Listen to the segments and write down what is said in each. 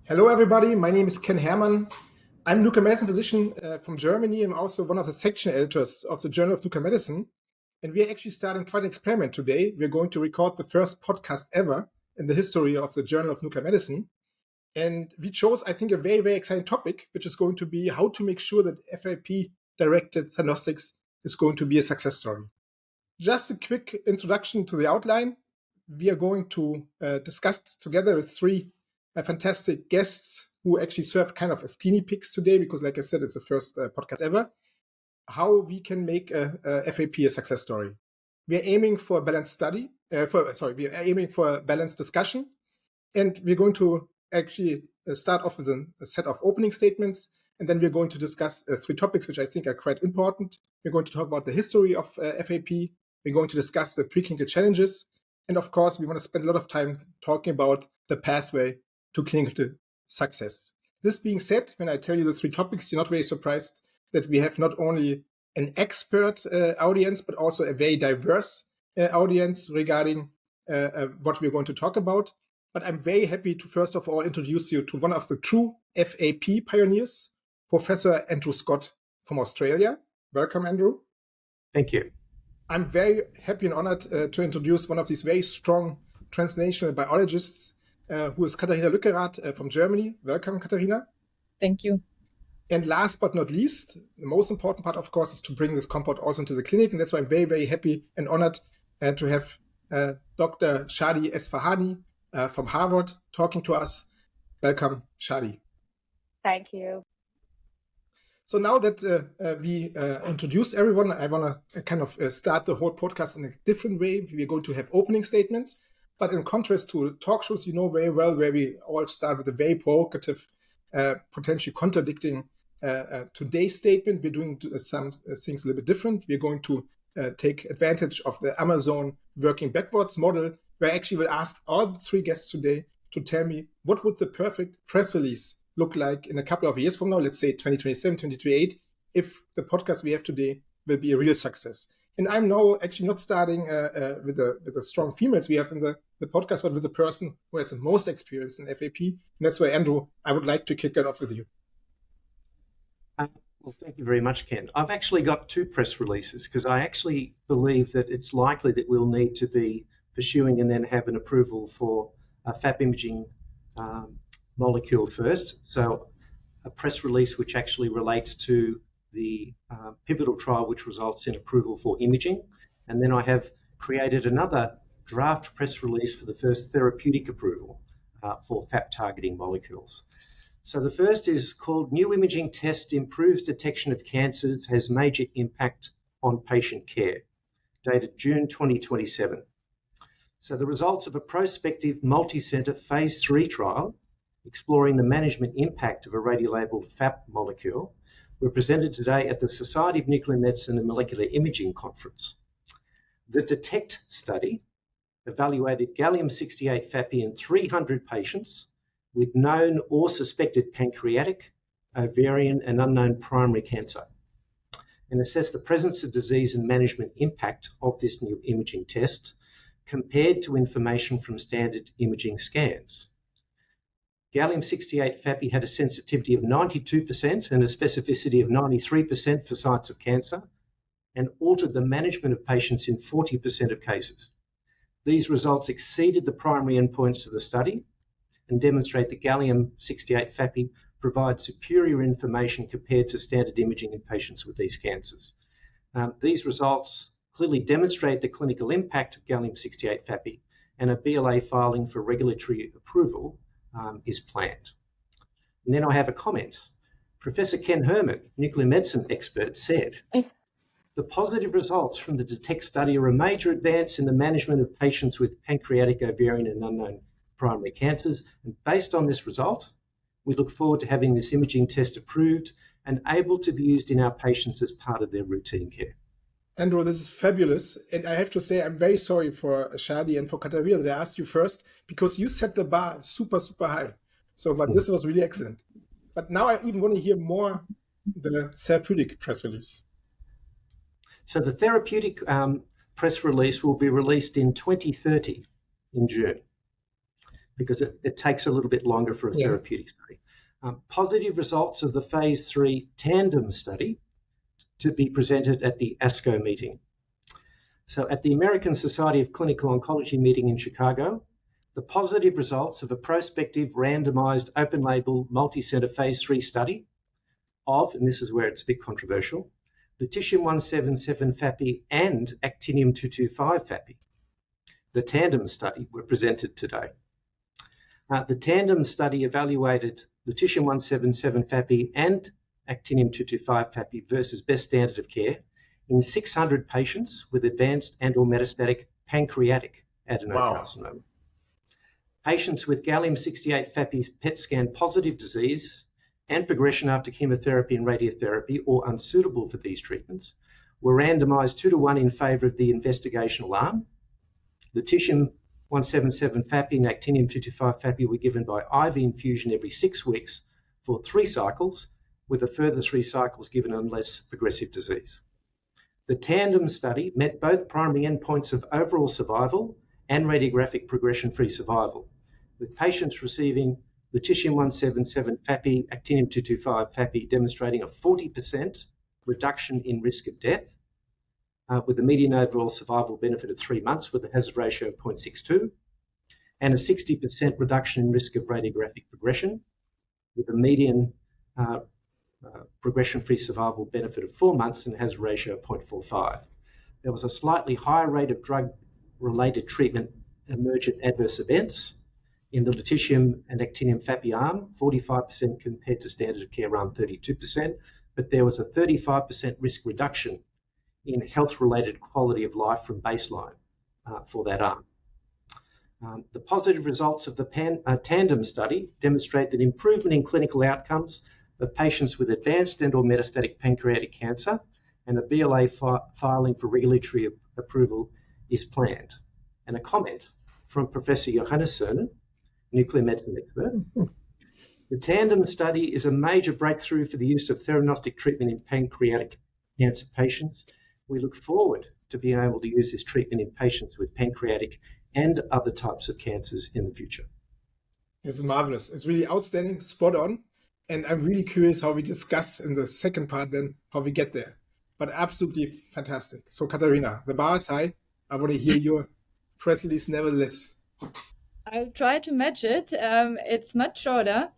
Hello, everybody. My name is Ken Herrmann. I'm a nuclear medicine physician from Germany. I'm also one of the section editors of the Journal of Nuclear Medicine. And we're actually starting quite an experiment today. We're going to record the first podcast ever in the history of the Journal of Nuclear Medicine. And we chose, I think, a very, very exciting topic, which is going to be how to make sure that FAP-directed Theranostics is going to be a success story. Just a quick introduction to the outline. We are going to discuss together with three fantastic guests who actually serve kind of as guinea pigs today, because like I said, it's the first podcast ever, how we can make a FAP a success story. We are aiming for a balanced study, we are aiming for a balanced discussion, and we're going to actually start off with a set of opening statements, and then we're going to discuss three topics which I think are quite important. We're going to talk about the history of FAP, we're going to discuss the preclinical challenges, and of course, we want to spend a lot of time talking about the pathway to clinical success. This being said, when I tell you the three topics, you're not very surprised that we have not only an expert audience, but also a very diverse audience regarding what we're going to talk about. But I'm very happy to first of all introduce you to one of the true FAP pioneers, Professor Andrew Scott from Australia. Welcome, Andrew. Thank you. I'm very happy and honored to introduce one of these very strong translational biologists, who is Katharina Lückerath from Germany. Welcome, Katharina. Thank you. And last but not least, the most important part, of course, is to bring this compound also into the clinic. And that's why I'm very, very happy and honored to have Dr. Shadi Esfahadi from Harvard talking to us. Welcome, Shadi. Thank you. So now that we introduced everyone, I want to kind of start the whole podcast in a different way. We're going to have opening statements. But in contrast to talk shows, you know very well, where we all start with a very provocative, potentially contradicting today's statement. We're doing some things a little bit different. We're going to take advantage of the Amazon working backwards model, where I actually will ask all the three guests today to tell me what would the perfect press release look like in a couple of years from now, let's say 2027, 2028, if the podcast we have today will be a real success. And I'm now actually not starting with the strong females we have in the podcast, but with the person who has the most experience in FAP. And that's why, Andrew, I would like to kick it off with you. Well, thank you very much, Ken. I've actually got two press releases because I actually believe that it's likely that we'll need to be pursuing and then have an approval for a FAP imaging molecule first. So a press release which actually relates to the pivotal trial which results in approval for imaging. And then I have created another draft press release for the first therapeutic approval for FAP targeting molecules. So the first is called New Imaging Test Improves Detection of Cancers, Has Major Impact on Patient Care, dated June 2027. So the results of a prospective multi-center phase 3 trial exploring the management impact of a radiolabeled FAP molecule were presented today at the Society of Nuclear Medicine and Molecular Imaging Conference. The DETECT study evaluated gallium-68 FAPI in 300 patients with known or suspected pancreatic, ovarian, and unknown primary cancer, and assessed the presence of disease and management impact of this new imaging test compared to information from standard imaging scans. Gallium-68 FAPI had a sensitivity of 92% and a specificity of 93% for sites of cancer, and altered the management of patients in 40% of cases. These results exceeded the primary endpoints of the study and demonstrate that gallium-68 FAPI provides superior information compared to standard imaging in patients with these cancers. These results clearly demonstrate the clinical impact of gallium-68 FAPI, and a BLA filing for regulatory approval is planned. And then I have a comment. Professor Ken Herrmann, nuclear medicine expert, said, the positive results from the DETECT study are a major advance in the management of patients with pancreatic, ovarian, and unknown primary cancers. And based on this result, we look forward to having this imaging test approved and able to be used in our patients as part of their routine care. Andrew, this is fabulous. And I have to say, I'm very sorry for Shadi and for Katharina that I asked you first, because you set the bar super, super high. So, but this was really excellent. But now I even want to hear more the therapeutic press release. So the therapeutic press release will be released in 2030 in June. because it takes a little bit longer for a therapeutic study. Positive results of the phase 3 tandem study to be presented at the ASCO meeting. So at the American Society of Clinical Oncology meeting in Chicago, the positive results of a prospective randomized open-label multi-center phase 3 study of, and this is where it's a bit controversial, lutetium-177 FAPI and actinium-225 FAPI. The tandem study were presented today. The tandem study evaluated lutetium-177 FAPI and actinium-225 FAPI versus best standard of care in 600 patients with advanced and or metastatic pancreatic adenocarcinoma. Wow. Patients with gallium-68 FAPI PET scan positive disease and progression after chemotherapy and radiotherapy or unsuitable for these treatments were randomized 2-to-1 in favor of the investigational arm. Lutetium-177 FAPI and actinium-225 FAPI were given by IV infusion every 6 weeks for 3 cycles, with a further 3 cycles given on less progressive disease. The tandem study met both primary endpoints of overall survival and radiographic progression-free survival, with patients receiving lutetium-177 FAPI, actinium-225 FAPI demonstrating a 40% reduction in risk of death, with a median overall survival benefit of 3 months with a hazard ratio of 0.62, and a 60% reduction in risk of radiographic progression, with a median progression-free survival benefit of 4 months and hazard ratio of 0.45. There was a slightly higher rate of drug-related treatment emergent adverse events in the lutetium and actinium FAPI arm, 45% compared to standard of care arm, 32%, but there was a 35% risk reduction in health-related quality of life from baseline for that arm. The positive results of the tandem study demonstrate that improvement in clinical outcomes of patients with advanced and or metastatic pancreatic cancer, and a BLA filing for regulatory approval is planned. And a comment from Professor Johannes Cerner, nuclear medicine expert. The tandem study is a major breakthrough for the use of theranostic treatment in pancreatic cancer patients. We look forward to being able to use this treatment in patients with pancreatic and other types of cancers in the future. It's marvelous. It's really outstanding, spot on. And I'm really curious how we discuss in the second part then how we get there. But absolutely fantastic. So Katharina, the bar is high. I want to hear your press release nevertheless. I'll try to match it. It's much shorter.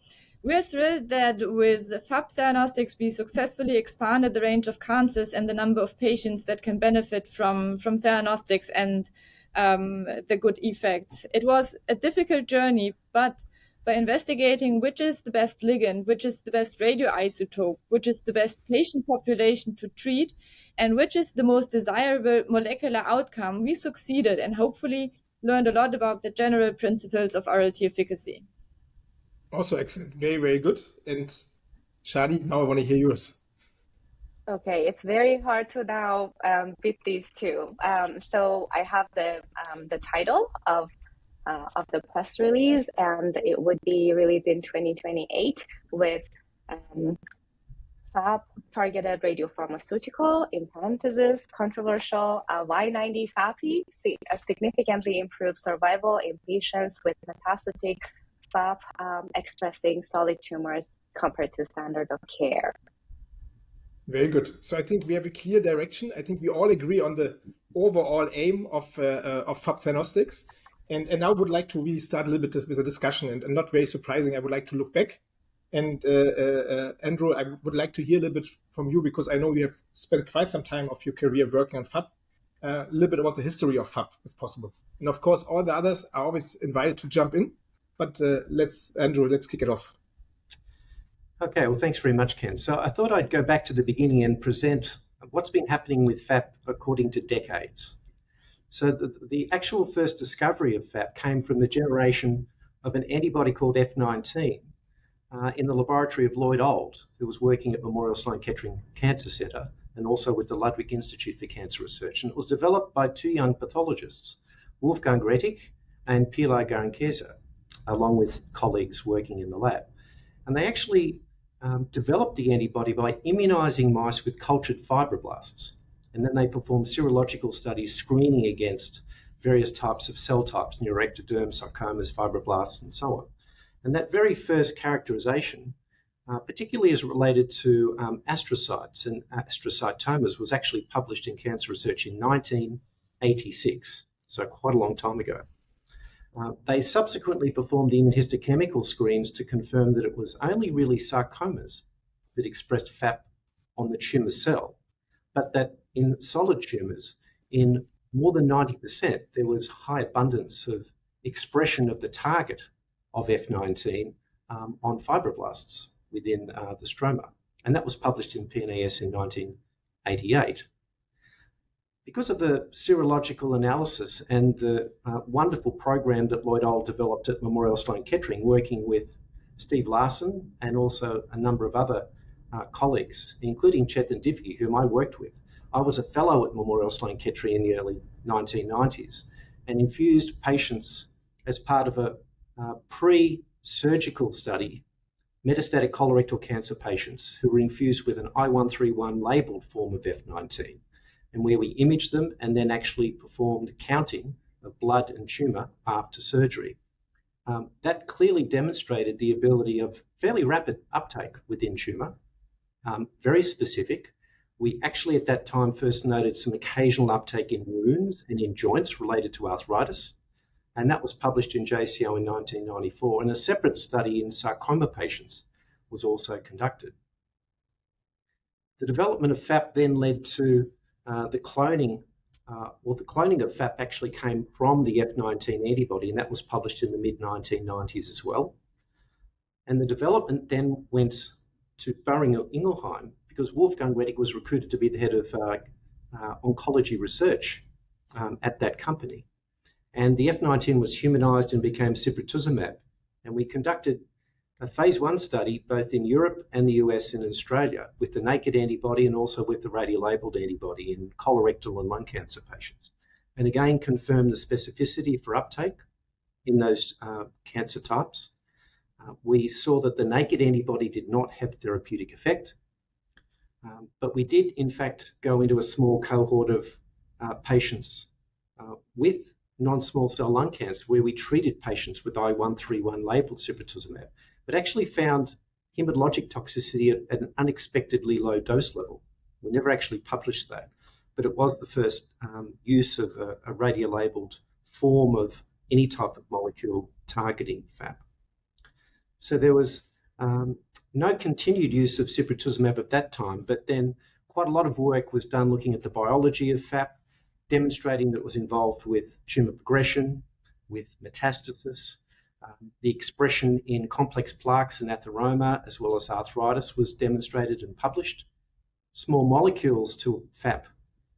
We're thrilled that with FAP Theranostics, we successfully expanded the range of cancers and the number of patients that can benefit from Theranostics and the good effects. It was a difficult journey, but by investigating which is the best ligand, which is the best radioisotope, which is the best patient population to treat, and which is the most desirable molecular outcome, we succeeded and hopefully learned a lot about the general principles of RLT efficacy. Also excellent. Very, very good. And Shadi, now I want to hear yours. Okay, it's very hard to now beat these two. So I have the title of the press release, and it would be released in 2028 with FAP targeted radiopharmaceutical, in parentheses, controversial, Y90 FAPI significantly improved survival in patients with metastatic FAP expressing solid tumors compared to standard of care. Very good. So I think we have a clear direction. I think we all agree on the overall aim of FAP Theranostics. And now I would like to really start a little bit with a discussion, and not very surprising, I would like to look back. And Andrew, I would like to hear a little bit from you, because I know you have spent quite some time of your career working on FAP, a little bit about the history of FAP, if possible. And of course, all the others are always invited to jump in. But Andrew, let's kick it off. Okay, well, thanks very much, Ken. So I thought I'd go back to the beginning and present what's been happening with FAP according to decades. So the actual first discovery of FAP came from the generation of an antibody called F19 in the laboratory of Lloyd Old, who was working at Memorial Sloan Kettering Cancer Center and also with the Ludwig Institute for Cancer Research. And it was developed by 2 young pathologists, Wolfgang Rettig and Pilar Garankesa, along with colleagues working in the lab. And they actually developed the antibody by immunizing mice with cultured fibroblasts. And then they performed serological studies screening against various types of cell types, neuroectoderm, sarcomas, fibroblasts, and so on. And that very first characterization, particularly as related to astrocytes and astrocytomas, was actually published in Cancer Research in 1986, so quite a long time ago. They subsequently performed immunohistochemical screens to confirm that it was only really sarcomas that expressed FAP on the tumour cell, but that in solid tumours, in more than 90%, there was high abundance of expression of the target of F19 on fibroblasts within the stroma. And that was published in PNAS in 1988. Because of the serological analysis and the wonderful program that Lloyd Old developed at Memorial Sloan Kettering, working with Steve Larson and also a number of other colleagues, including Chetan Divgi, whom I worked with. I was a fellow at Memorial Sloan Kettering in the early 1990s and infused patients as part of a pre-surgical study, metastatic colorectal cancer patients who were infused with an I131 labelled form of F19, and where we imaged them and then actually performed counting of blood and tumour after surgery. That clearly demonstrated the ability of fairly rapid uptake within tumour, very specific. We actually at that time first noted some occasional uptake in wounds and in joints related to arthritis, and that was published in JCO in 1994, and a separate study in sarcoma patients was also conducted. The development of FAP then led to the cloning of FAP actually came from the F19 antibody, and that was published in the mid-1990s as well. And the development then went to Boehringer Ingelheim because Wolfgang Rettig was recruited to be the head of oncology research at that company. And the F19 was humanized and became ciprotuzumab. And we conducted a phase 1 study both in Europe and the US and Australia with the naked antibody and also with the radiolabeled antibody in colorectal and lung cancer patients. And again, confirmed the specificity for uptake in those cancer types. We saw that the naked antibody did not have therapeutic effect, but we did in fact go into a small cohort of patients with non-small cell lung cancer where we treated patients with I131 labelled ciprotuzumab, but actually found hematologic toxicity at an unexpectedly low dose level. We never actually published that, but it was the first use of a radiolabeled form of any type of molecule targeting FAP. So there was no continued use of ciprotuzumab at that time, but then quite a lot of work was done looking at the biology of FAP, demonstrating that it was involved with tumour progression, with metastasis. The expression in complex plaques and atheroma, as well as arthritis, was demonstrated and published. Small molecules to FAP,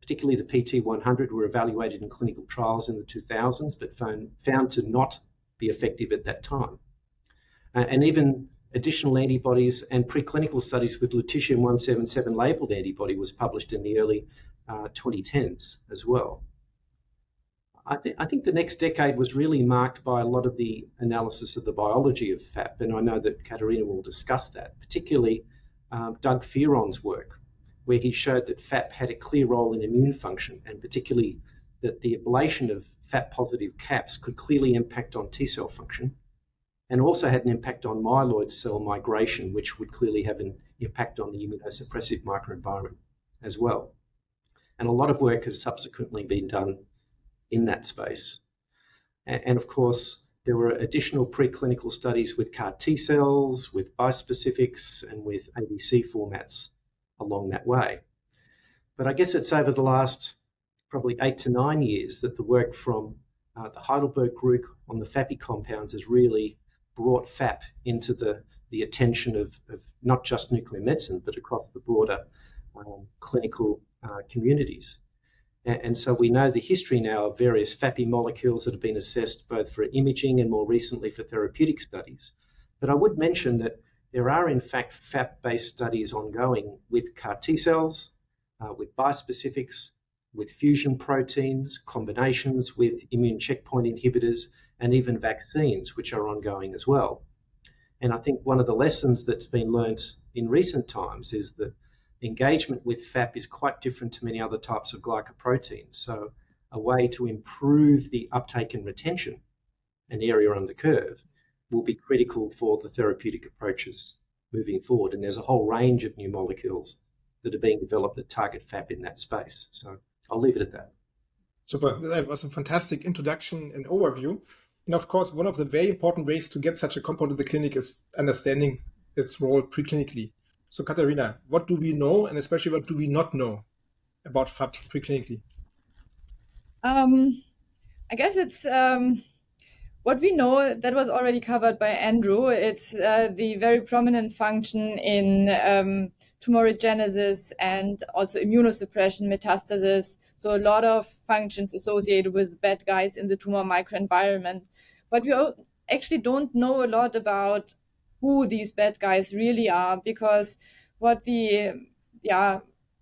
particularly the PT100, were evaluated in clinical trials in the 2000s, but found to not be effective at that time. And even additional antibodies and preclinical studies with lutetium-177 labelled antibody was published in the early 2010s as well. I think the next decade was really marked by a lot of the analysis of the biology of FAP, and I know that Katharina will discuss that, particularly Doug Fearon's work, where he showed that FAP had a clear role in immune function, and particularly that the ablation of FAP-positive caps could clearly impact on T-cell function, and also had an impact on myeloid cell migration, which would clearly have an impact on the immunosuppressive microenvironment as well. And a lot of work has subsequently been done in that space. And of course, there were additional preclinical studies with CAR T cells, with bispecifics, and with ADC formats along that way. But I guess it's over the last probably 8 to 9 years that the work from the Heidelberg group on the FAPI compounds has really brought FAP into the attention of not just nuclear medicine, but across the broader clinical communities. And so we know the history now of various FAPI molecules that have been assessed both for imaging and more recently for therapeutic studies. But I would mention that there are in fact FAP-based studies ongoing with CAR T cells, with bispecifics, with fusion proteins, combinations with immune checkpoint inhibitors, and even vaccines, which are ongoing as well. And I think one of the lessons that's been learned in recent times is that engagement with FAP is quite different to many other types of glycoproteins. So a way to improve the uptake and retention, an area under curve, will be critical for the therapeutic approaches moving forward. And there's a whole range of new molecules that are being developed that target FAP in that space. So I'll leave it at that. Super. That was a fantastic introduction and overview. And of course, one of the very important ways to get such a compound in the clinic is understanding its role preclinically. So Katharina, what do we know, and especially what do we not know about FAP preclinically? I guess it's what we know that was already covered by Andrew. It's the very prominent function in tumorigenesis and also immunosuppression, metastasis. So a lot of functions associated with bad guys in the tumor microenvironment. But we actually don't know a lot about who these bad guys really are, because what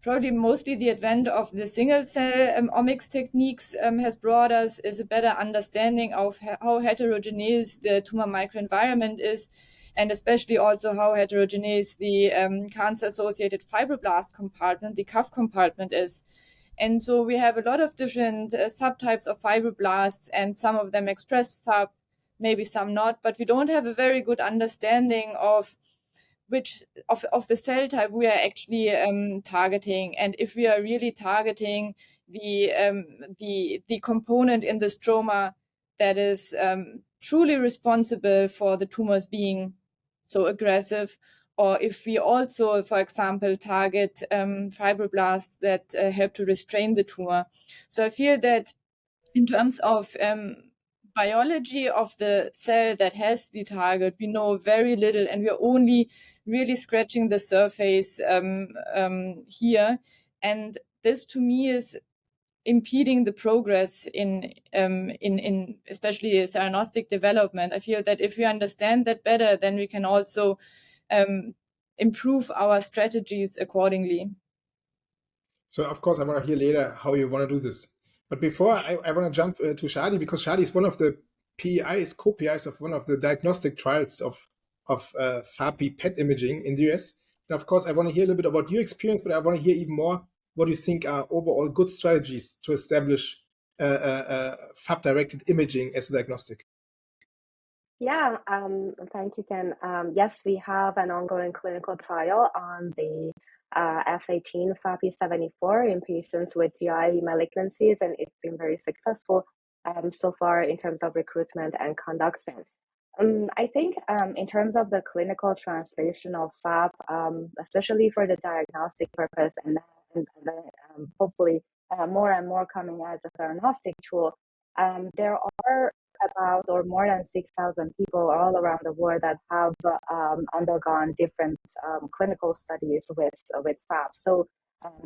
probably mostly the advent of the single cell omics techniques has brought us is a better understanding of how heterogeneous the tumor microenvironment is, and especially also how heterogeneous the cancer-associated fibroblast compartment, the CUF compartment, is. And so we have a lot of different subtypes of fibroblasts, and some of them express FAP, maybe some not, but we don't have a very good understanding of which of the cell type we are actually targeting, and if we are really targeting the component in the stroma that is truly responsible for the tumors being so aggressive, or if we also, for example, target fibroblasts that help to restrain the tumor. So I feel that in terms of biology of the cell that has the target, we know very little, and we're only really scratching the surface here. And this, to me, is impeding the progress in especially theranostic development. I feel that if we understand that better, then we can also improve our strategies accordingly. So, of course, I want to hear later how you want to do this. But before, I want to jump to Shadi, because Shadi is one of the co-PIs of one of the diagnostic trials of FAPI PET imaging in the US. And of course, I want to hear a little bit about your experience, but I want to hear even more what you think are overall good strategies to establish FAP-directed imaging as a diagnostic. Yeah, thank you, Ken. Yes, we have an ongoing clinical trial on the F18 FAPI-74 in patients with GI malignancies, and it's been very successful so far in terms of recruitment and conduction. I think in terms of the clinical translation of FAP, especially for the diagnostic purpose, and hopefully more and more coming as a theranostic tool, there are about or more than 6,000 people all around the world that have undergone different clinical studies with FAP. So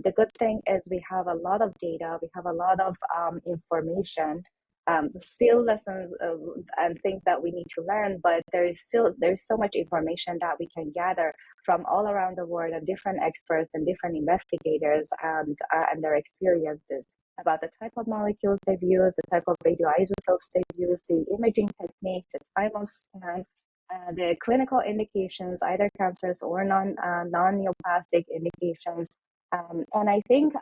the good thing is we have a lot of data, we have a lot of information, still lessons and things that we need to learn, but there's so much information that we can gather from all around the world and different experts and different investigators and their experiences about the type of molecules they've used, the type of radioisotopes they've used, the imaging technique, the time of scan, the clinical indications, either cancerous or non-neoplastic indications. And I think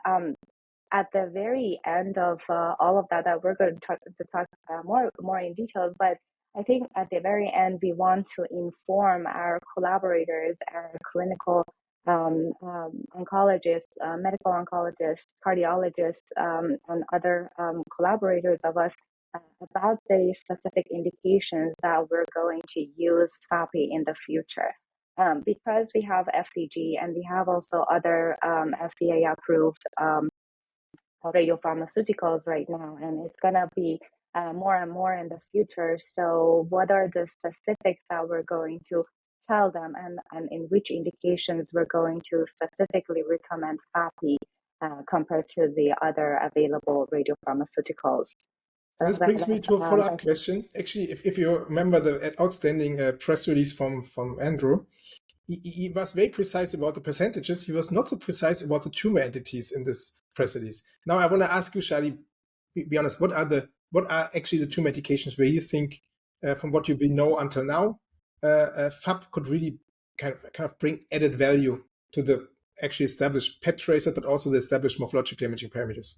at the very end of all of that we're going to talk more in details, but I think at the very end, we want to inform our collaborators, our clinical oncologists, medical oncologists, cardiologists, and other collaborators of us about the specific indications that we're going to use FAPI in the future. Because we have FDG and we have also other FDA-approved radiopharmaceuticals right now, and it's going to be more and more in the future. So what are the specifics that we're going to tell them, and in which indications we're going to specifically recommend FAPI compared to the other available radiopharmaceuticals? So this brings me to a follow-up question. Actually, if you remember the outstanding press release from Andrew, he was very precise about the percentages. He was not so precise about the tumor entities in this press release. Now I want to ask you, Shadi, be honest, what are actually the tumor indications where you think, from what you know until now, FAP could really kind of bring added value to the actually established PET tracer, but also the established morphological imaging parameters?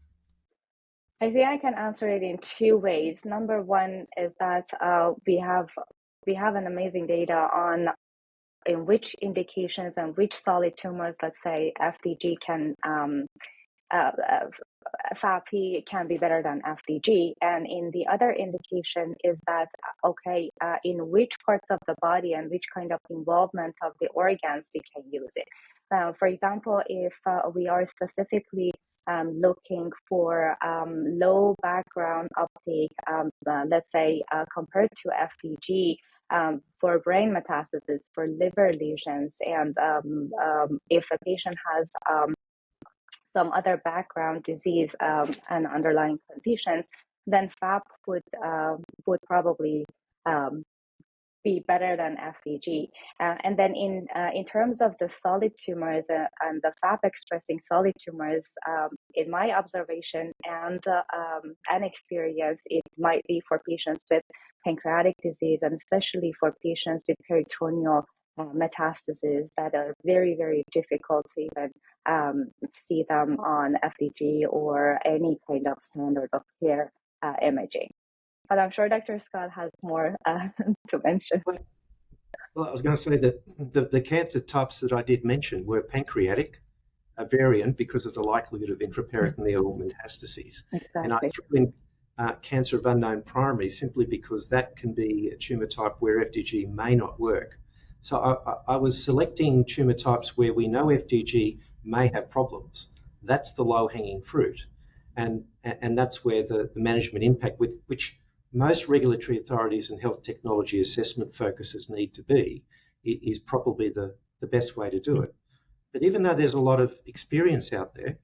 I think I can answer it in two ways. Number one is that we have an amazing data on in which indications and which solid tumors, let's say FDG can FAPI can be better than FDG, and in the other indication is that in which parts of the body and which kind of involvement of the organs we can use it. For example, if we are specifically looking for low background uptake, let's say compared to FDG, for brain metastasis, for liver lesions, and if a patient has some other background disease and underlying conditions, then FAP would probably be better than FDG. And then in terms of the solid tumors and the FAP expressing solid tumors, in my observation and experience, it might be for patients with pancreatic disease, and especially for patients with peritoneal metastases that are very, very difficult to even see them on FDG or any kind of standard of care imaging. But I'm sure Dr. Scott has more to mention. Well, I was going to say that the cancer types that I did mention were pancreatic, ovarian, because of the likelihood of intraperitoneal metastases. Exactly. And I threw in cancer of unknown primary simply because that can be a tumor type where FDG may not work. So I was selecting tumor types where we know FDG may have problems. That's the low-hanging fruit. And that's where the management impact, with which most regulatory authorities and health technology assessment focuses need to be, is probably the best way to do it. But even though there's a lot of experience out there,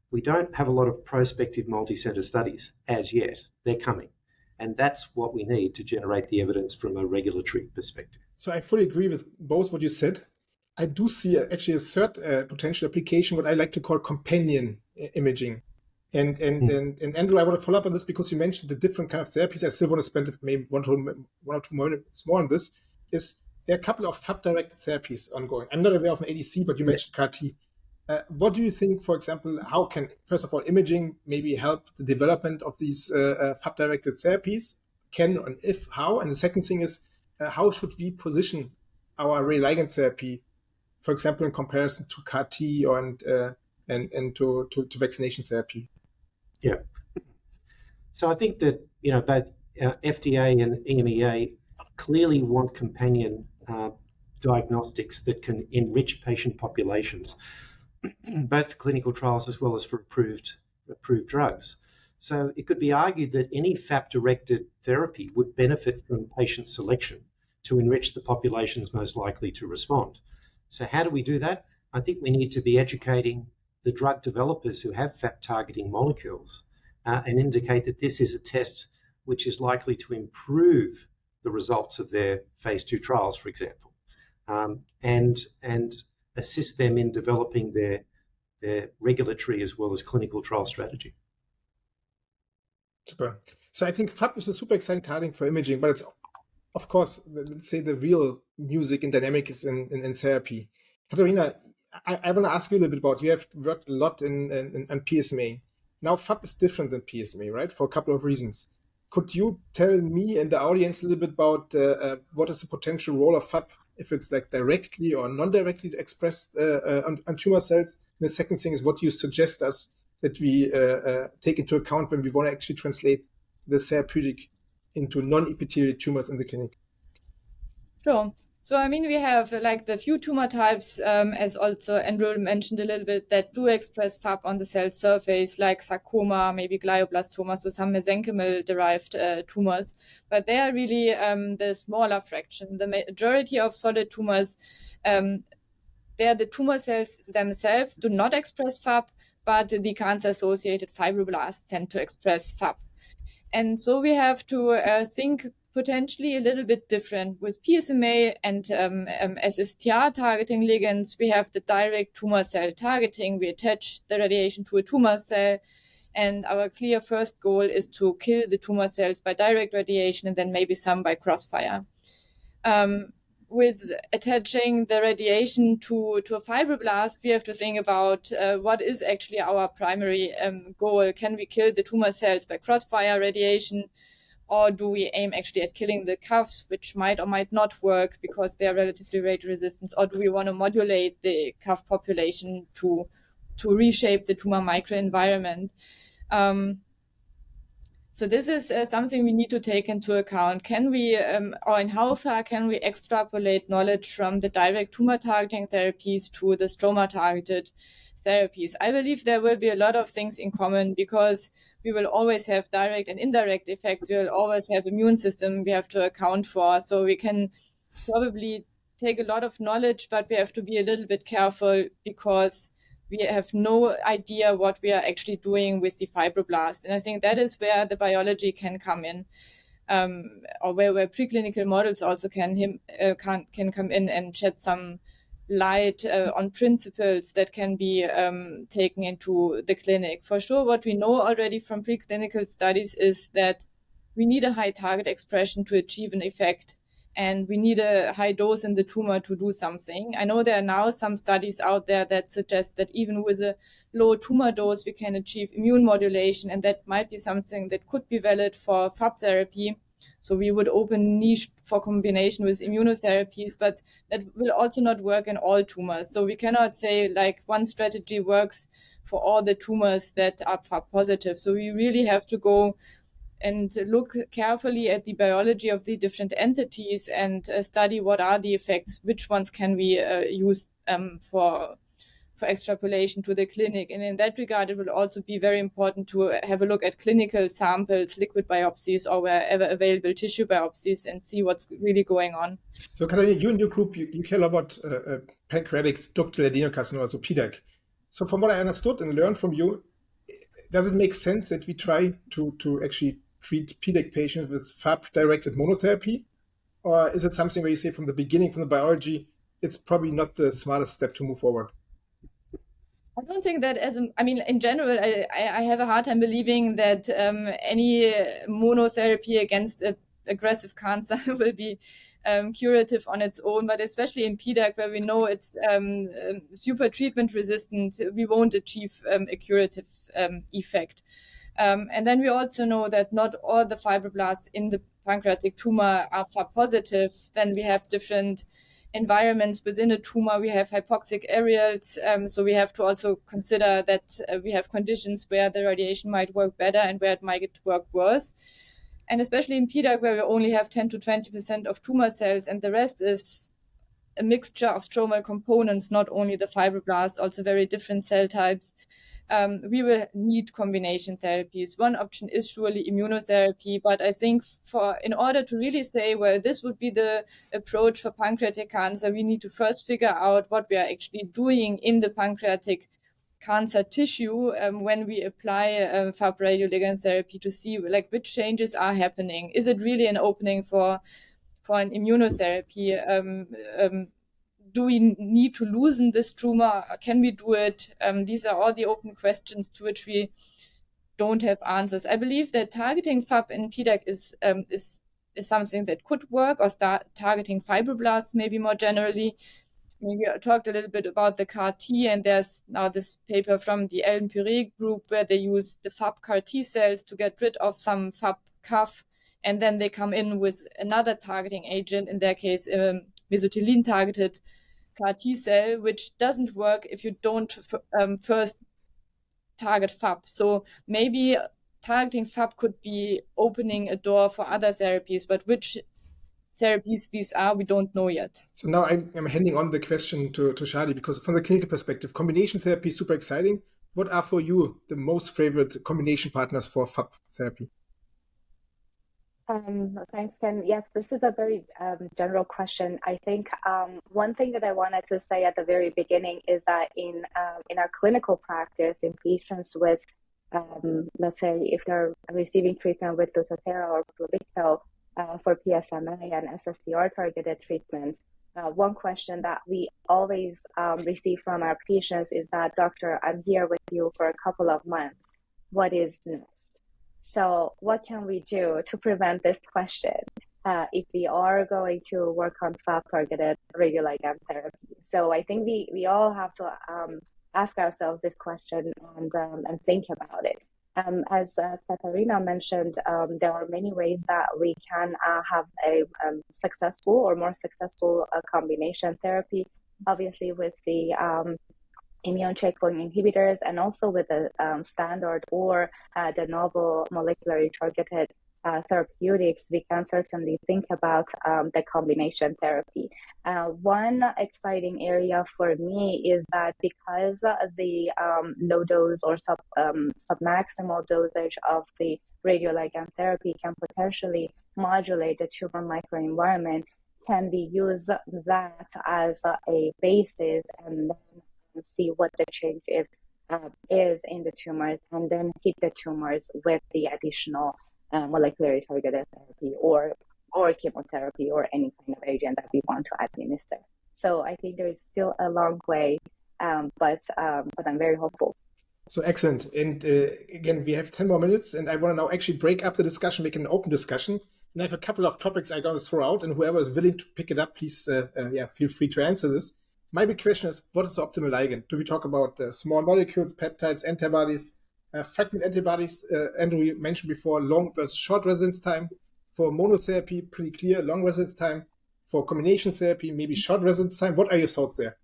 we don't have a lot of prospective multi-center studies as yet. They're coming. And that's what we need to generate the evidence from a regulatory perspective. So I fully agree with both what you said. I do see actually a third potential application, what I like to call companion imaging. And Andrew, I want to follow up on this because you mentioned the different kind of therapies. I still want to spend maybe one or two minutes more on this. There are a couple of FAP-directed therapies ongoing. I'm not aware of an ADC, but you mentioned CAR-T. What do you think, for example, how can, first of all, imaging maybe help the development of these FAP-directed therapies? Can and if, how? And the second thing is, how should we position our radioligand therapy, for example, in comparison to CAR-T or and to vaccination therapy? Yeah. So I think that both FDA and EMEA clearly want companion diagnostics that can enrich patient populations, both for clinical trials as well as for approved drugs. So it could be argued that any FAP-directed therapy would benefit from patient selection to enrich the populations most likely to respond. So how do we do that? I think we need to be educating the drug developers who have FAP-targeting molecules and indicate that this is a test which is likely to improve the results of their phase 2 trials, for example, and assist them in developing their regulatory as well as clinical trial strategy. Super. So I think FAP is a super exciting targeting for imaging, but it's, of course, let's say the real music and dynamic is in therapy. Katharina, I want to ask you a little bit about, you have worked a lot on PSMA. Now FAP is different than PSMA, right? For a couple of reasons. Could you tell me and the audience a little bit about what is the potential role of FAP, if it's like directly or non-directly expressed on tumor cells? And the second thing is what you suggest us that we take into account when we want to actually translate the therapeutic into non-epithelial tumors in the clinic. Sure. So, I mean, we have like the few tumor types, as also Andrew mentioned a little bit, that do express FAP on the cell surface, like sarcoma, maybe glioblastoma, so some mesenchymal-derived tumors. But they are really the smaller fraction. The majority of solid tumors, the tumor cells themselves do not express FAP, but the cancer-associated fibroblasts tend to express FAP. And so we have to think potentially a little bit different. With PSMA and SSTR targeting ligands, we have the direct tumor cell targeting. We attach the radiation to a tumor cell, and our clear first goal is to kill the tumor cells by direct radiation and then maybe some by crossfire. with attaching the radiation to a fibroblast, we have to think about what is actually our primary goal. Can we kill the tumor cells by crossfire radiation, or do we aim actually at killing the CAFs, which might or might not work because they are relatively radiation resistant, or do we want to modulate the CAF population to reshape the tumor microenvironment? So this is something we need to take into account. Can we, or in how far can we extrapolate knowledge from the direct tumor targeting therapies to the stroma targeted therapies? I believe there will be a lot of things in common, because we will always have direct and indirect effects. We will always have immune system we have to account for. So we can probably take a lot of knowledge, but we have to be a little bit careful, because we have no idea what we are actually doing with the fibroblast. And I think that is where the biology can come in, or where preclinical models also can come in and shed some light on principles that can be taken into the clinic. For sure, what we know already from preclinical studies is that we need a high target expression to achieve an effect, and we need a high dose in the tumor to do something. I know there are now some studies out there that suggest that even with a low tumor dose, we can achieve immune modulation, and that might be something that could be valid for FAP therapy. So we would open niche for combination with immunotherapies, but that will also not work in all tumors. So we cannot say like one strategy works for all the tumors that are FAP positive. So we really have to go and look carefully at the biology of the different entities and study what are the effects, which ones can we use for extrapolation to the clinic. And in that regard, it will also be very important to have a look at clinical samples, liquid biopsies, or wherever available tissue biopsies, and see what's really going on. So Katharina, you and your group, you care a lot about pancreatic ductal adenocarcinoma, so PDAC. So from what I understood and learned from you, does it make sense that we try to actually treat PDAC patients with FAP-directed monotherapy? Or is it something where you say from the beginning, from the biology, it's probably not the smartest step to move forward? I don't think that in general, I have a hard time believing that any monotherapy against aggressive cancer will be curative on its own, but especially in PDAC, where we know it's super treatment resistant, we won't achieve a curative effect. And then we also know that not all the fibroblasts in the pancreatic tumor are FAP positive. Then we have different environments within a tumor. We have hypoxic areas, so we have to also consider that we have conditions where the radiation might work better and where it might work worse. And especially in PDAC, where we only have 10 to 20% of tumor cells, and the rest is a mixture of stromal components, not only the fibroblasts, also very different cell types. We will need combination therapies. One option is surely immunotherapy, but I think in order to really say, well, this would be the approach for pancreatic cancer, we need to first figure out what we are actually doing in the pancreatic cancer tissue when we apply FAP radioligand therapy, to see like which changes are happening. Is it really an opening for an immunotherapy? Do we need to loosen this tumor? Can we do it? These are all the open questions to which we don't have answers. I believe that targeting FAP in PDAC is something that could work, or targeting fibroblasts maybe more generally. Maybe I talked a little bit about the CAR T, and there's now this paper from the Ellen Puré group where they use the FAP CAR T cells to get rid of some FAP CAF, and then they come in with another targeting agent, in their case, mesothelin targeted CAR T cell, which doesn't work if you don't first target FAP. So maybe targeting FAP could be opening a door for other therapies, but which therapies these are, we don't know yet. So now I'm handing on the question to Shadi, because from the clinical perspective, combination therapy is super exciting. What are for you the most favorite combination partners for FAP therapy? Thanks, Ken. Yes, this is a very general question. I think one thing that I wanted to say at the very beginning is that in our clinical practice, in patients with, let's say, if they're receiving treatment with Lutathera or Pluvicto for PSMA and SSTR targeted treatments, one question that we always receive from our patients is that, doctor, I'm here with you for a couple of months. What is next? So what can we do to prevent this question? if we are going to work on FAP-targeted radioligand therapy. So I think we all have to ask ourselves this question and think about it. As Katharina mentioned, there are many ways that we can have a successful or more successful combination therapy, obviously with the immune checkpoint inhibitors and also with the standard or the novel molecularly targeted therapeutics. We can certainly think about the combination therapy. One exciting area for me is that because the low dose or submaximal dosage of the radioligand therapy can potentially modulate the tumor microenvironment, can we use that as a basis and then see what the change is in the tumors, and then hit the tumors with the additional molecularly targeted therapy or chemotherapy or any kind of agent that we want to administer. So I think there is still a long way, but I'm very hopeful. So excellent. And again, we have 10 more minutes, and I want to now actually break up the discussion, make an open discussion. And I have a couple of topics I'm going to throw out, and whoever is willing to pick it up, please feel free to answer this. My big question is, what is the optimal ligand? Do we talk about small molecules, peptides, antibodies, fragment antibodies? Andrew, you mentioned before, long versus short residence time. For monotherapy, pretty clear, long residence time. For combination therapy, maybe short residence time. What are your thoughts there?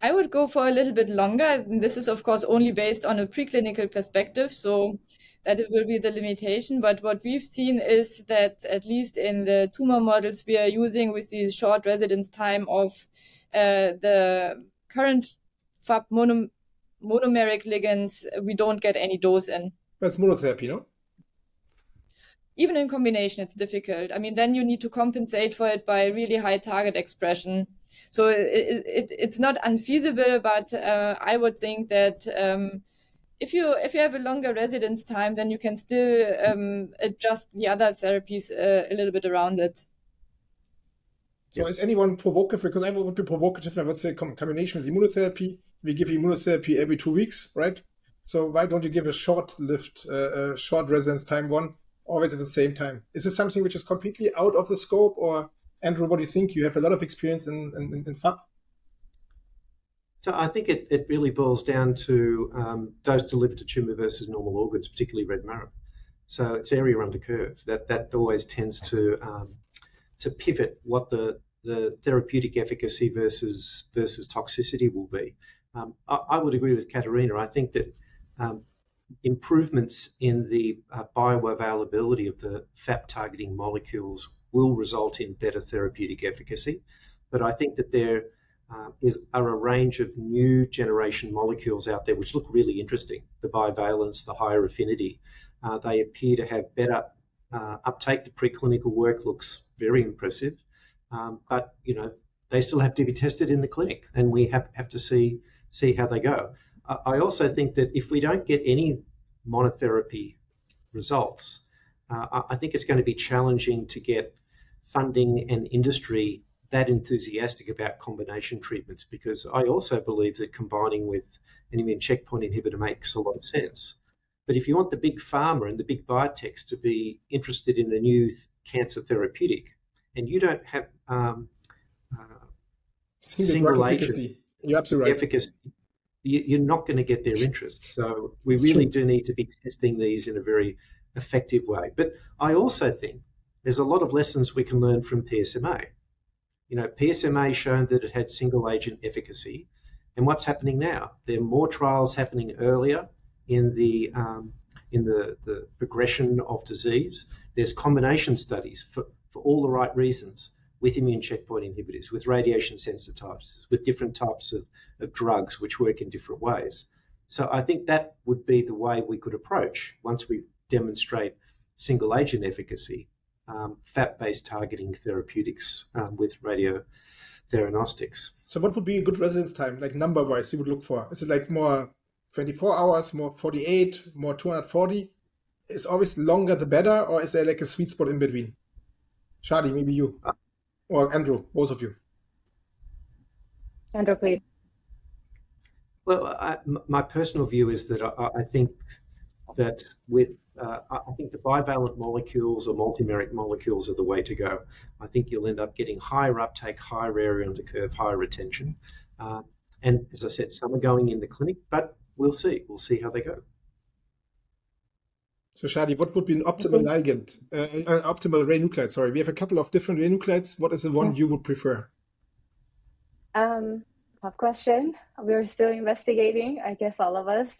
I would go for a little bit longer. This is, of course, only based on a preclinical perspective, so that it will be the limitation. But what we've seen is that at least in the tumor models we are using with the short residence time of the current FAP monomeric ligands, we don't get any dose in. That's monotherapy, no? Even in combination, it's difficult. I mean, then you need to compensate for it by really high target expression. So it's not unfeasible, but I would think that if you have a longer residence time, then you can still adjust the other therapies a little bit around it. So is anyone provocative? Because I would be provocative. I would say combination with immunotherapy. We give immunotherapy every 2 weeks, right? So why don't you give a short-lived, short residence time one always at the same time? Is this something which is completely out of the scope? Or Andrew, what do you think? You have a lot of experience in FAP. So I think it really boils down to dose delivered to tumor versus normal organs, particularly red marrow. So it's area under curve. That always tends to pivot what the therapeutic efficacy versus toxicity will be. I would agree with Katharina. I think that improvements in the bioavailability of the FAP targeting molecules will result in better therapeutic efficacy. But I think that there are a range of new generation molecules out there which look really interesting. The bivalence, the higher affinity, they appear to have better uptake. The preclinical work looks very impressive, but they still have to be tested in the clinic, and we have to see how they go. I also think that if we don't get any monotherapy results, I think it's going to be challenging to get funding and industry that enthusiastic about combination treatments, because I also believe that combining with an immune checkpoint inhibitor makes a lot of sense. But if you want the big pharma and the big biotechs to be interested in a new cancer therapeutic, and you don't have single agent You're absolutely right. efficacy, you're not going to get their interest. So we really do need to be testing these in a very effective way. But I also think there's a lot of lessons we can learn from PSMA. PSMA shown that it had single agent efficacy. And what's happening now? There are more trials happening earlier in the progression of disease. There's combination studies for all the right reasons with immune checkpoint inhibitors, with radiation sensitizers, with different types of drugs which work in different ways. So I think that would be the way we could approach, once we demonstrate single agent efficacy, FAP-based targeting therapeutics with Theranostics. So what would be a good residence time, like number-wise, you would look for? Is it like more 24 hours, more 48, more 240? Is always longer the better, or is there like a sweet spot in between? Shadi, maybe you. Or Andrew, both of you. Andrew, please. Well, my personal view is that I think that with, I think the bivalent molecules or multimeric molecules are the way to go. I think you'll end up getting higher uptake, higher area under curve, higher retention. And as I said, some are going in the clinic, but we'll see. We'll see how they go. So Shadi, what would be an optimal ligand, optimal radionuclide? Sorry, we have a couple of different radionuclides. What is the one you would prefer? Tough question. We're still investigating, I guess, all of us.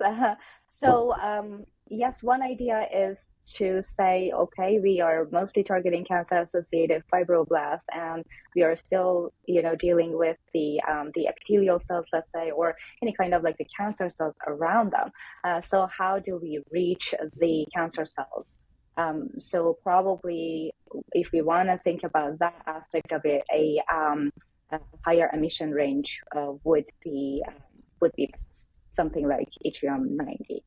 Yes, one idea is to say, okay, we are mostly targeting cancer-associated fibroblasts, and we are still, dealing with the epithelial cells, let's say, or any kind of like the cancer cells around them. So how do we reach the cancer cells? So probably, if we want to think about that aspect of it, a higher emission range would be something like yttrium-90.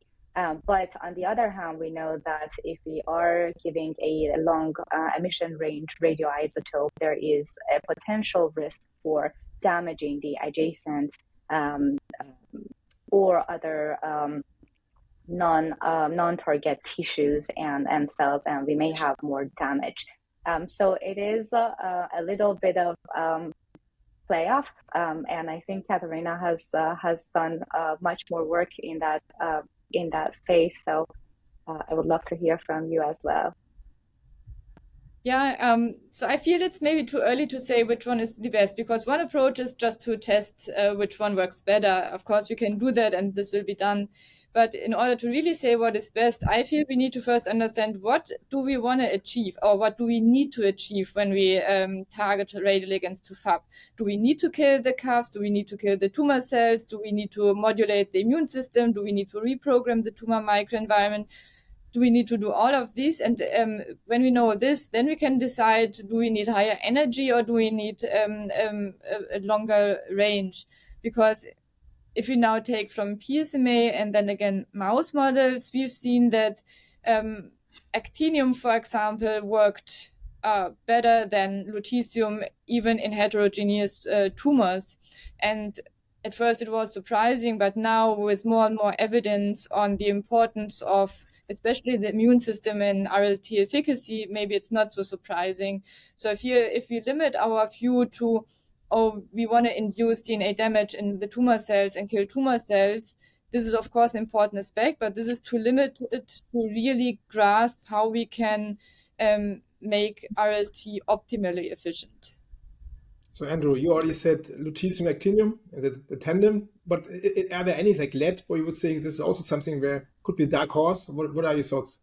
But on the other hand, we know that if we are giving a long emission range radioisotope, there is a potential risk for damaging the adjacent or other non-target tissues and cells, and we may have more damage. So it is a little bit of playoff, and I think Katharina has done much more work in that space. So I would love to hear from you as well. Yeah, so I feel it's maybe too early to say which one is the best, because one approach is just to test which one works better. Of course, we can do that, and this will be done. But in order to really say what is best, I feel we need to first understand what do we want to achieve, or what do we need to achieve when we target radioligands to FAP. Do we need to kill the CAFs? Do we need to kill the tumor cells? Do we need to modulate the immune system? Do we need to reprogram the tumor microenvironment? Do we need to do all of these? And when we know this, then we can decide, do we need higher energy or do we need a longer range? Because if we now take from PSMA and then again mouse models, we've seen that actinium, for example, worked better than lutetium even in heterogeneous tumors. And at first it was surprising, but now with more and more evidence on the importance of especially the immune system and RLT efficacy, maybe it's not so surprising. So if we limit our view to, we want to induce DNA damage in the tumor cells and kill tumor cells, this is of course an important aspect, but this is too limited to really grasp how we can make RLT optimally efficient. So Andrew, you already said lutetium actinium, the tandem, but are there any like lead where you would say this is also something where could be a dark horse? What are your thoughts?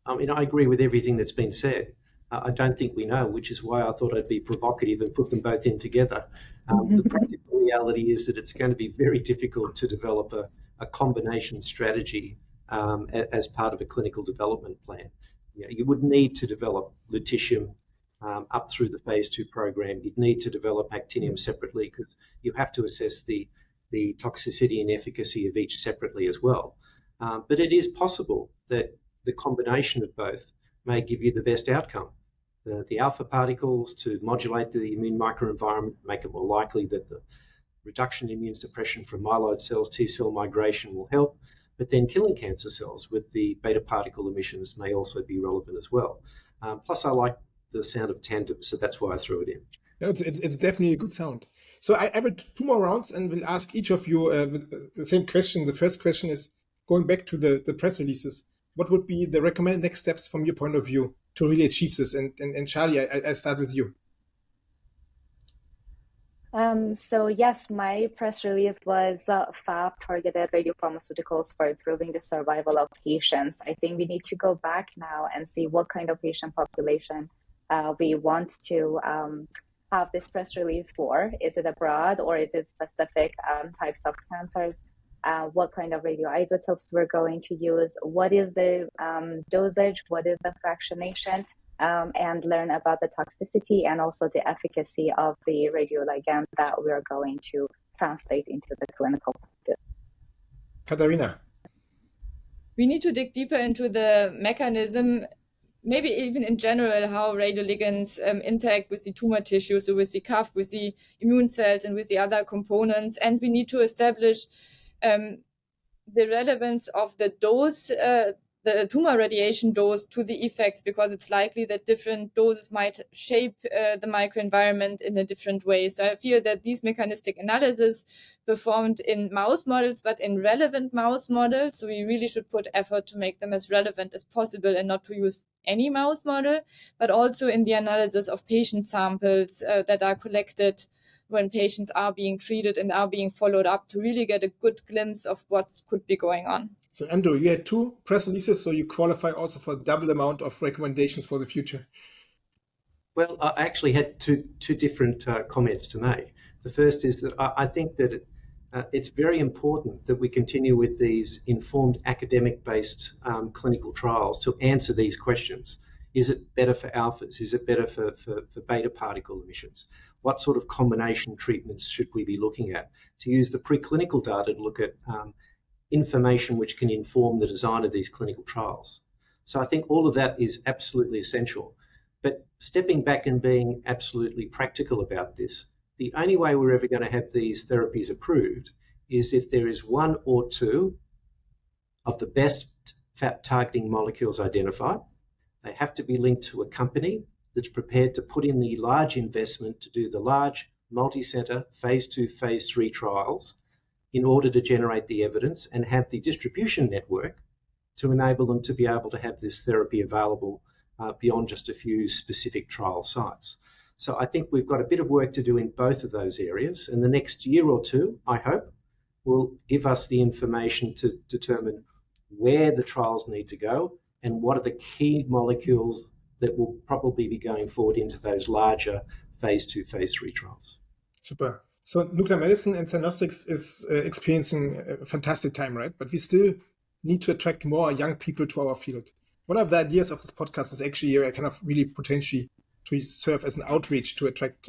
I mean, I agree with everything that's been said. I don't think we know, which is why I thought I'd be provocative and put them both in together. The practical reality is that it's going to be very difficult to develop a combination strategy as part of a clinical development plan. You would need to develop lutetium up through the phase 2 program. You'd need to develop actinium separately because you have to assess the toxicity and efficacy of each separately as well. But it is possible that the combination of both may give you the best outcome. The alpha particles to modulate the immune microenvironment, make it more likely that the reduction in immune suppression from myeloid cells, T cell migration will help, but then killing cancer cells with the beta particle emissions may also be relevant as well. Plus I like the sound of tandem, so that's why I threw it in. No, it's definitely a good sound. So I have 2 more rounds and will ask each of you the same question. The first question is going back to the press releases. What would be the recommended next steps from your point of view to really achieve this? And Shadi, I start with you. So yes, my press release was FAP-targeted radiopharmaceuticals for improving the survival of patients. I think we need to go back now and see what kind of patient population we want to have this press release for. Is it abroad or is it specific types of cancers? What kind of radioisotopes we're going to use? What is the dosage? What is the fractionation? And learn about the toxicity and also the efficacy of the radioligand that we are going to translate into the clinical practice. Katharina. We need to dig deeper into the mechanism, maybe even in general, how radioligands interact with the tumor tissue, so with the CAF, with the immune cells, and with the other components. And we need to establish the relevance of the dose, the tumor radiation dose to the effects, because it's likely that different doses might shape the microenvironment in a different way. So I feel that these mechanistic analyses performed in mouse models, but in relevant mouse models, so we really should put effort to make them as relevant as possible and not to use any mouse model, but also in the analysis of patient samples that are collected when patients are being treated and are being followed up to really get a good glimpse of what could be going on. So Andrew, you had 2 press releases, so you qualify also for double amount of recommendations for the future. Well, I actually had two different comments to make. The first is that I think that it's very important that we continue with these informed academic-based clinical trials to answer these questions. Is it better for alphas? Is it better for beta particle emissions? What sort of combination treatments should we be looking at? To use the preclinical data to look at information which can inform the design of these clinical trials. So I think all of that is absolutely essential. But stepping back and being absolutely practical about this, the only way we're ever going to have these therapies approved is if there is 1 or 2 of the best FAP targeting molecules identified. They have to be linked to a company that's prepared to put in the large investment to do the large multi-center phase 2, phase 3 trials in order to generate the evidence and have the distribution network to enable them to be able to have this therapy available beyond just a few specific trial sites. So I think we've got a bit of work to do in both of those areas. And the next year or 2, I hope, will give us the information to determine where the trials need to go and what are the key molecules that will probably be going forward into those larger phase 2, phase 3 trials. Super. So nuclear medicine and Theranostics is experiencing a fantastic time, right? But we still need to attract more young people to our field. One of the ideas of this podcast is actually a kind of really potentially to serve as an outreach to attract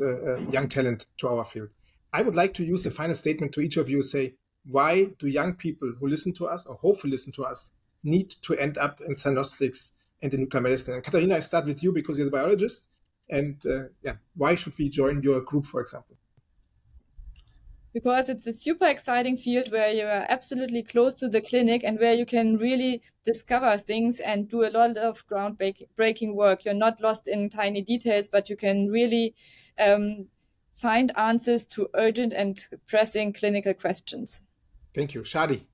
young talent to our field. I would like to use a final statement to each of you, say, why do young people who listen to us or hopefully listen to us need to end up in Theranostics and in nuclear medicine? And Katharina, I start with you because you're the biologist. And why should we join your group, for example? Because it's a super exciting field where you are absolutely close to the clinic and where you can really discover things and do a lot of groundbreaking work. You're not lost in tiny details, but you can really find answers to urgent and pressing clinical questions. Thank you. Shadi.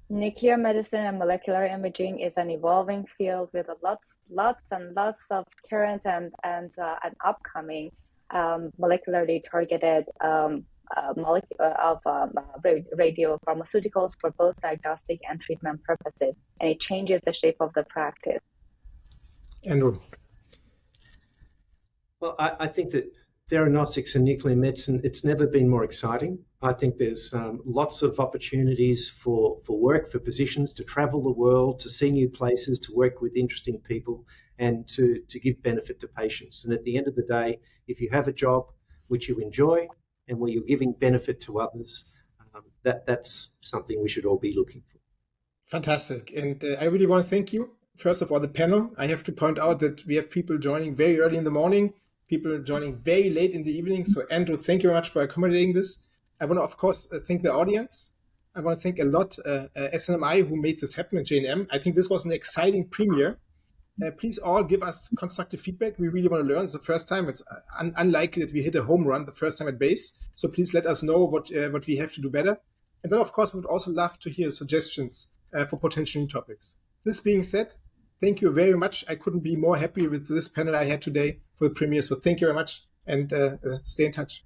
Nuclear medicine and molecular imaging is an evolving field with lots of current and upcoming molecularly targeted radiopharmaceuticals for both diagnostic and treatment purposes, and it changes the shape of the practice. Andrew. Well, I think that Theranostics and nuclear medicine, it's never been more exciting. I think there's lots of opportunities for work, for physicians to travel the world, to see new places, to work with interesting people, and to give benefit to patients. And at the end of the day, if you have a job which you enjoy and where you're giving benefit to others, that's something we should all be looking for. Fantastic. And I really want to thank you. First of all, the panel. I have to point out that we have people joining very early in the morning, people joining very late in the evening. So Andrew, thank you very much for accommodating this. I want to, of course, thank the audience. I want to thank a lot SNMI who made this happen at JNM. I think this was an exciting premiere. Please all give us constructive feedback. We really want to learn. It's the first time. It's unlikely that we hit a home run the first time at base. So please let us know what we have to do better. And then, of course, we would also love to hear suggestions for potential new topics. This being said, thank you very much. I couldn't be more happy with this panel I had today for the premiere. So thank you very much and stay in touch.